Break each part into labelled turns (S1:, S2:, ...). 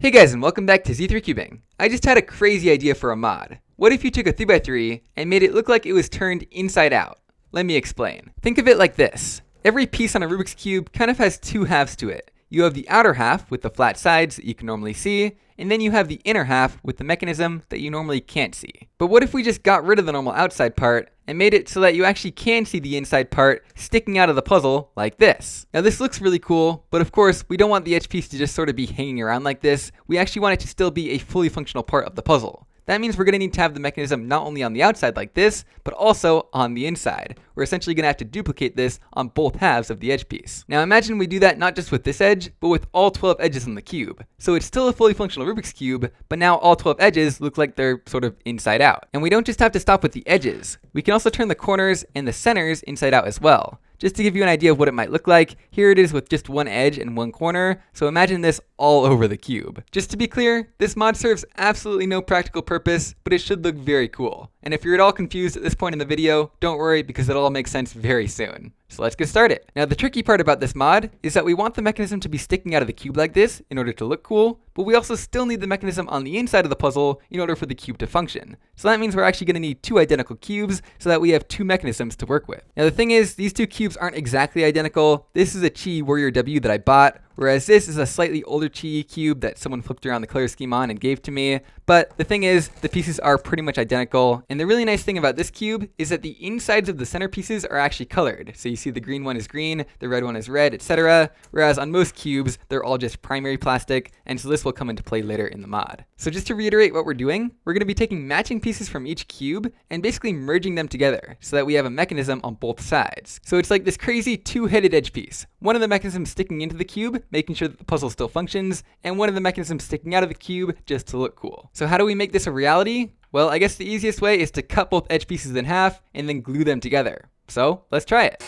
S1: Hey guys, and welcome back to Z3 Cubing. I just had a crazy idea for a mod. What if you took a 3x3 and made it look like it was turned inside out? Let me explain. Think of it like this. Every piece on a Rubik's Cube kind of has two halves to it. You have the outer half with the flat sides that you can normally see, and then you have the inner half with the mechanism that you normally can't see. But what if we just got rid of the normal outside part and made it so that you actually can see the inside part sticking out of the puzzle like this? Now this looks really cool, but of course we don't want the edge piece to just sort of be hanging around like this. We actually want it to still be a fully functional part of the puzzle. That means we're going to need to have the mechanism not only on the outside like this, but also on the inside. We're essentially going to have to duplicate this on both halves of the edge piece. Now imagine we do that not just with this edge, but with all 12 edges on the cube. So it's still a fully functional Rubik's Cube, but now all 12 edges look like they're sort of inside out. And we don't just have to stop with the edges. We can also turn the corners and the centers inside out as well. Just to give you an idea of what it might look like, here it is with just one edge and one corner, so imagine this all over the cube. Just to be clear, this mod serves absolutely no practical purpose, but it should look very cool. And if you're at all confused at this point in the video, don't worry because it'll all make sense very soon. So let's get started. Now the tricky part about this mod is that we want the mechanism to be sticking out of the cube like this in order to look cool, but we also still need the mechanism on the inside of the puzzle in order for the cube to function. So that means we're actually going to need two identical cubes so that we have two mechanisms to work with. Now the thing is, these two cubes aren't exactly identical. This is a Chi Warrior W that I bought, whereas this is a slightly older Chi cube that someone flipped around the color scheme on and gave to me. But the thing is, the pieces are pretty much identical. And the really nice thing about this cube is that the insides of the center pieces are actually colored. So you see the green one is green, the red one is red, etc. Whereas on most cubes, they're all just primary plastic. And so this will come into play later in the mod. So just to reiterate what we're doing, we're going to be taking matching pieces from each cube and basically merging them together so that we have a mechanism on both sides. So it's like this crazy two-headed edge piece. One of the mechanisms sticking into the cube, making sure that the puzzle still functions, and one of the mechanisms sticking out of the cube just to look cool. So how do we make this a reality? Well, I guess the easiest way is to cut both edge pieces in half and then glue them together. So let's try it.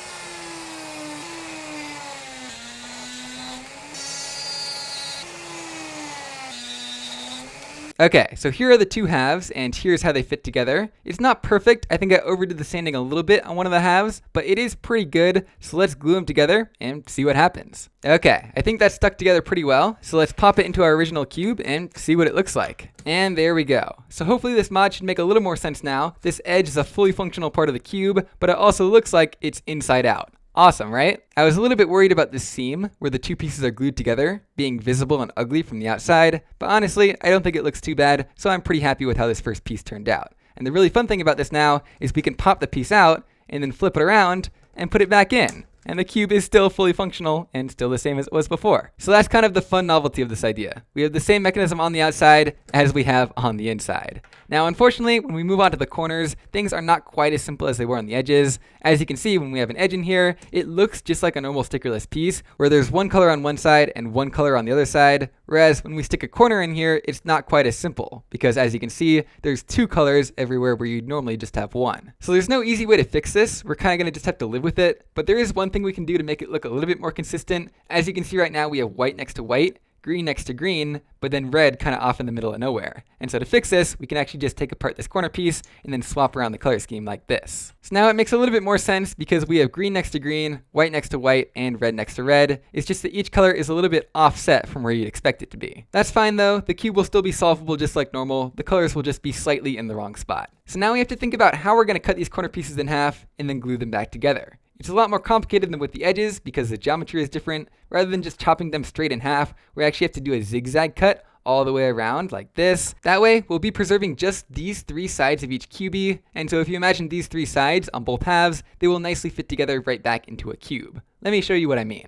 S1: Okay, so here are the two halves, and here's how they fit together. It's not perfect. I think I overdid the sanding a little bit on one of the halves, but it is pretty good. So let's glue them together and see what happens. Okay, I think that's stuck together pretty well. So let's pop it into our original cube and see what it looks like. And there we go. So hopefully this mod should make a little more sense now. This edge is a fully functional part of the cube, but it also looks like it's inside out. Awesome, right? I was a little bit worried about this seam where the two pieces are glued together being visible and ugly from the outside, but honestly, I don't think it looks too bad, so I'm pretty happy with how this first piece turned out. And the really fun thing about this now is we can pop the piece out and then flip it around and put it back in. And the cube is still fully functional and still the same as it was before. So that's kind of the fun novelty of this idea. We have the same mechanism on the outside as we have on the inside. Now, unfortunately, when we move on to the corners, things are not quite as simple as they were on the edges. As you can see, when we have an edge in here, it looks just like a normal stickerless piece where there's one color on one side and one color on the other side. Whereas when we stick a corner in here, it's not quite as simple because as you can see, there's two colors everywhere where you'd normally just have one. So there's no easy way to fix this. We're kind of going to just have to live with it. But there is one thing we can do to make it look a little bit more consistent. As you can see right now, we have white next to white, green next to green, but then red kind of off in the middle of nowhere. And so to fix this, we can actually just take apart this corner piece and then swap around the color scheme like this. So now it makes a little bit more sense because we have green next to green, white next to white, and red next to red. It's just that each color is a little bit offset from where you'd expect it to be. That's fine though. The cube will still be solvable just like normal. The colors will just be slightly in the wrong spot. So now we have to think about how we're going to cut these corner pieces in half and then glue them back together. It's a lot more complicated than with the edges because the geometry is different. Rather than just chopping them straight in half, we actually have to do a zigzag cut all the way around like this. That way, we'll be preserving just these three sides of each cubie. And so if you imagine these three sides on both halves, they will nicely fit together right back into a cube. Let me show you what I mean.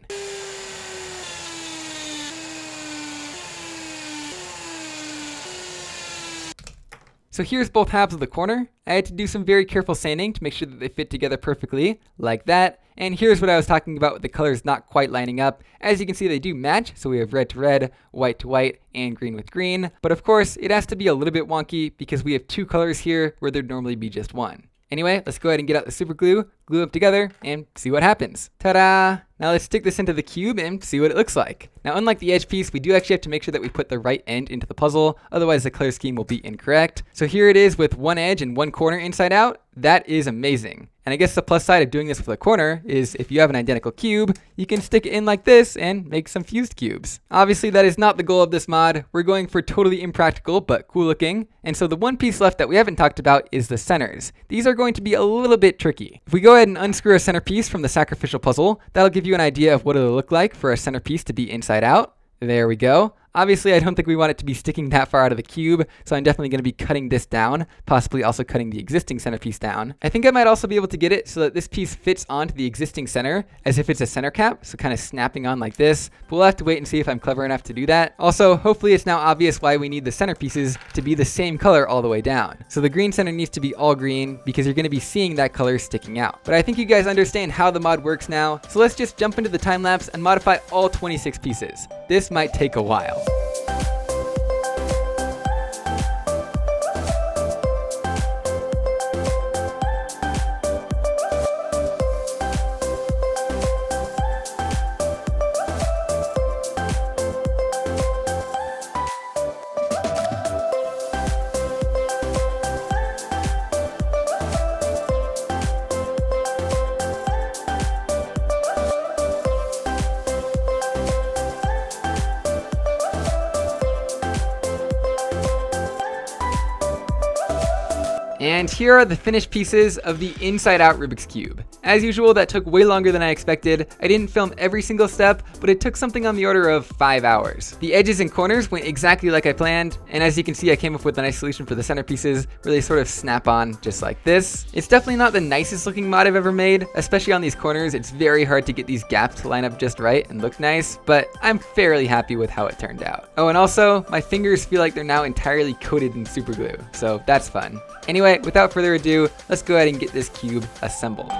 S1: So here's both halves of the corner. I had to do some very careful sanding to make sure that they fit together perfectly, like that. And here's what I was talking about with the colors not quite lining up. As you can see, they do match, so we have red to red, white to white, and green with green. But of course, it has to be a little bit wonky because we have two colors here where there'd normally be just one. Anyway, let's go ahead and get out the super glue, glue them together, and see what happens. Ta-da! Now let's stick this into the cube and see what it looks like. Now unlike the edge piece, we do actually have to make sure that we put the right end into the puzzle, otherwise the color scheme will be incorrect. So here it is with one edge and one corner inside out. That is amazing. And I guess the plus side of doing this with a corner is if you have an identical cube, you can stick it in like this and make some fused cubes. Obviously, that is not the goal of this mod. We're going for totally impractical but cool looking. And so the one piece left that we haven't talked about is the centers. These are going to be a little bit tricky. If we go ahead and unscrew a centerpiece from the sacrificial puzzle, that'll give you an idea of what it'll look like for a centerpiece to be inside out. There we go. Obviously, I don't think we want it to be sticking that far out of the cube, so I'm definitely going to be cutting this down, possibly also cutting the existing centerpiece down. I think I might also be able to get it so that this piece fits onto the existing center as if it's a center cap, so kind of snapping on like this. But we'll have to wait and see if I'm clever enough to do that. Also, hopefully it's now obvious why we need the centerpieces to be the same color all the way down. So the green center needs to be all green because you're going to be seeing that color sticking out. But I think you guys understand how the mod works now, so let's just jump into the time lapse and modify all 26 pieces. This might take a while. And here are the finished pieces of the inside out Rubik's Cube. As usual, that took way longer than I expected. I didn't film every single step, but it took something on the order of 5 hours. The edges and corners went exactly like I planned, and as you can see, I came up with a nice solution for the centerpieces, where they sort of snap on just like this. It's definitely not the nicest looking mod I've ever made, especially on these corners. It's very hard to get these gaps to line up just right and look nice, but I'm fairly happy with how it turned out. Oh, and also, my fingers feel like they're now entirely coated in super glue, so that's fun. Anyway, without further ado, let's go ahead and get this cube assembled.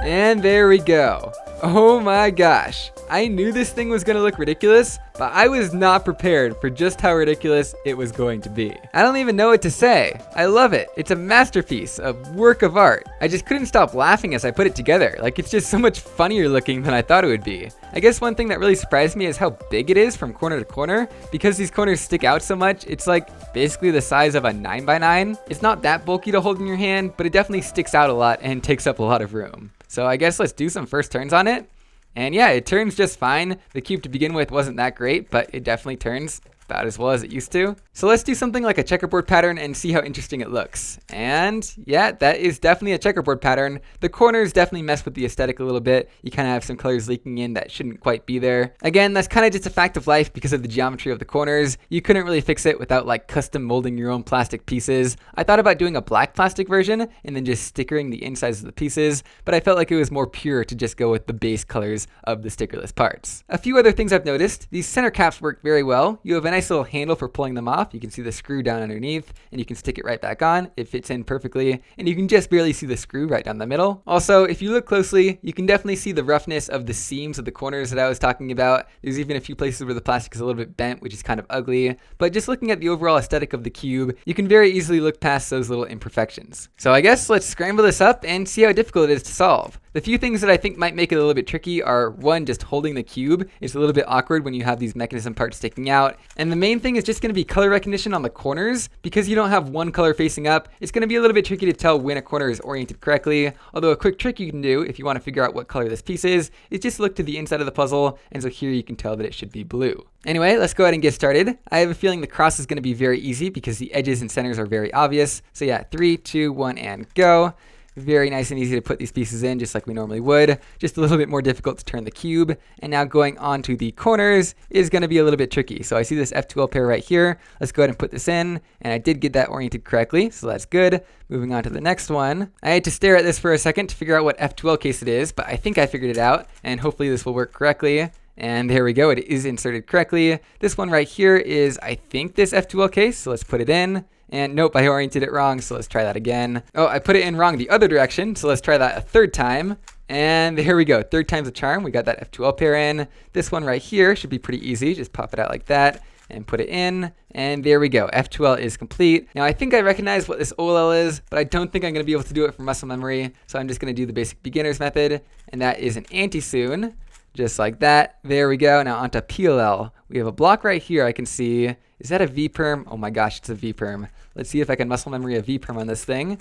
S1: And there we go. Oh my gosh. I knew this thing was going to look ridiculous, but I was not prepared for just how ridiculous it was going to be. I don't even know what to say. I love it. It's a masterpiece, a work of art. I just couldn't stop laughing as I put it together. Like, it's just so much funnier looking than I thought it would be. I guess one thing that really surprised me is how big it is from corner to corner. Because these corners stick out so much, it's like basically the size of a 9x9. It's not that bulky to hold in your hand, but it definitely sticks out a lot and takes up a lot of room. So I guess let's do some first turns on it. And yeah, it turns just fine. The cube to begin with wasn't that great, but it definitely turns about as well as it used to. So let's do something like a checkerboard pattern and see how interesting it looks. And yeah, that is definitely a checkerboard pattern. The corners definitely mess with the aesthetic a little bit. You kind of have some colors leaking in that shouldn't quite be there. Again, that's kind of just a fact of life because of the geometry of the corners. You couldn't really fix it without like custom molding your own plastic pieces. I thought about doing a black plastic version and then just stickering the insides of the pieces, but I felt like it was more pure to just go with the base colors of the stickerless parts. A few other things I've noticed. These center caps work very well. You have a nice little handle for pulling them off. You can see the screw down underneath and you can stick it right back on. It fits in perfectly and you can just barely see the screw right down the middle. Also, if you look closely, you can definitely see the roughness of the seams of the corners that I was talking about. There's even a few places where the plastic is a little bit bent, which is kind of ugly. But just looking at the overall aesthetic of the cube, you can very easily look past those little imperfections. So I guess let's scramble this up and see how difficult it is to solve. The few things that I think might make it a little bit tricky are, one, just holding the cube. It's a little bit awkward when you have these mechanism parts sticking out. And the main thing is just going to be color recognition on the corners. Because you don't have one color facing up, it's going to be a little bit tricky to tell when a corner is oriented correctly. Although a quick trick you can do if you want to figure out what color this piece is just look to the inside of the puzzle. And so here you can tell that it should be blue. Anyway, let's go ahead and get started. I have a feeling the cross is going to be very easy because the edges and centers are very obvious. So yeah, 3, 2, 1, and go. Very nice and easy to put these pieces in just like we normally would. Just a little bit more difficult to turn the cube. And now going on to the corners is going to be a little bit tricky. So I see this F2L pair right here. Let's go ahead and put this in. And I did get that oriented correctly, so that's good. Moving on to the next one. I had to stare at this for a second to figure out what F2L case it is, but I think I figured it out. And hopefully this will work correctly. And there we go, it is inserted correctly. This one right here is, I think, this F2L case, so let's put it in. And nope, I oriented it wrong, so let's try that again. Oh, I put it in wrong the other direction, so let's try that a third time. And here we go, third time's a charm. We got that F2L pair in. This one right here should be pretty easy. Just pop it out like that and put it in. And there we go, F2L is complete. Now I think I recognize what this OLL is, but I don't think I'm gonna be able to do it from muscle memory. So I'm just gonna do the basic beginner's method, and that is an anti-soon. just like that. There we go. Now onto PLL. We have a block right here I can see. Is that a V-perm? Oh my gosh, it's a V-perm. Let's see if I can muscle memory a V-perm on this thing.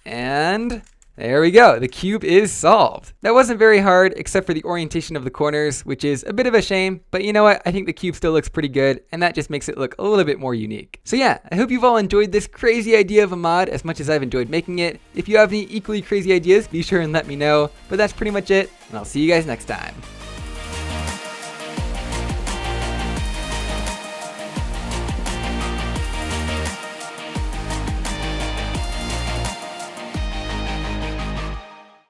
S1: And there we go. The cube is solved. That wasn't very hard, except for the orientation of the corners, which is a bit of a shame. But you know what? I think the cube still looks pretty good, and that just makes it look a little bit more unique. So yeah, I hope you've all enjoyed this crazy idea of a mod as much as I've enjoyed making it. If you have any equally crazy ideas, be sure and let me know. But that's pretty much it, and I'll see you guys next time.